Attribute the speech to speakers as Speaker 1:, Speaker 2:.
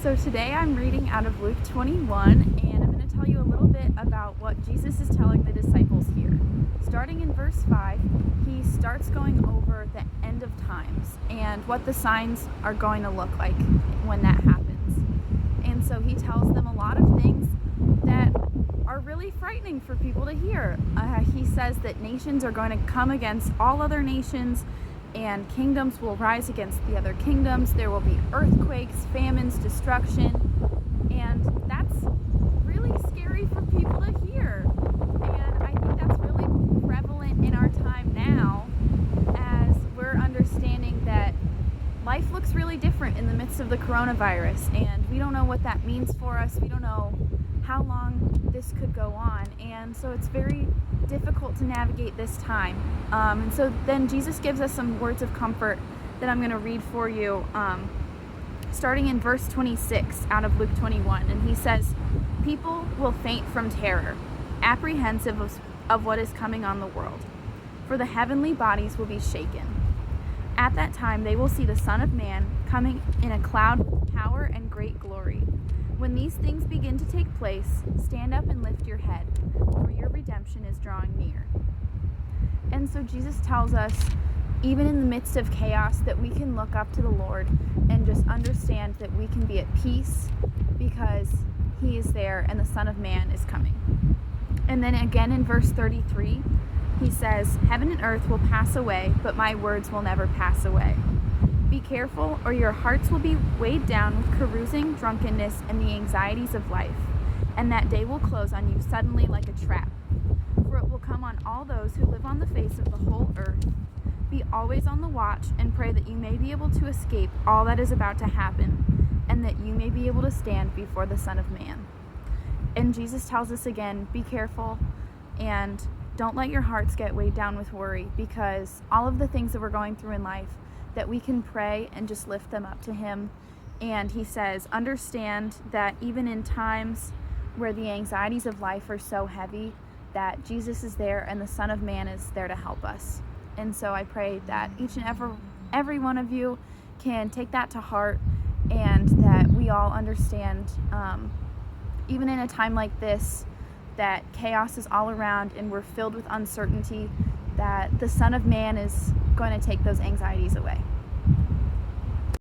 Speaker 1: So today I'm reading out of Luke 21, and I'm going to tell you a little bit about what Jesus is telling the disciples here. Starting in verse 5, he starts going over the end of times and what the signs are going to look like when that happens. And so he tells them a lot of things that are really frightening for people to hear. He says that nations are going to come against all other nations, and kingdoms will rise against the other kingdoms. There will be earthquakes, famines, destruction, and that's really scary for people to hear. And I think that's really prevalent in our time now, as we're understanding that life looks really different in the midst of the coronavirus, and we don't know what that means for us. We don't know how long this could go on, and so it's very difficult to navigate this time. And so then Jesus gives us some words of comfort that I'm going to read for you, starting in verse 26 out of Luke 21. And he says, "People will faint from terror, apprehensive of what is coming on the world, for the heavenly bodies will be shaken. At that time they will see the Son of Man coming in a cloud with power and great glory. When these things begin to take place, stand up and lift your head, for your redemption is drawing near." And so Jesus tells us, even in the midst of chaos, that we can look up to the Lord and just understand that we can be at peace because he is there and the Son of Man is coming. And then again in verse 33, he says, "Heaven and earth will pass away, but my words will never pass away. Be careful, or your hearts will be weighed down with carousing, drunkenness, and the anxieties of life, and that day will close on you suddenly like a trap. For it will come on all those who live on the face of the whole earth. Be always on the watch, and pray that you may be able to escape all that is about to happen, and that you may be able to stand before the Son of Man." And Jesus tells us again, be careful, and don't let your hearts get weighed down with worry, because all of the things that we're going through in life, that we can pray and just lift them up to him. And he says, understand that even in times where the anxieties of life are so heavy, that Jesus is there and the Son of Man is there to help us. And so I pray that each and every one of you can take that to heart, and that we all understand, even in a time like this, that chaos is all around and we're filled with uncertainty, that the Son of Man is going to take those anxieties away.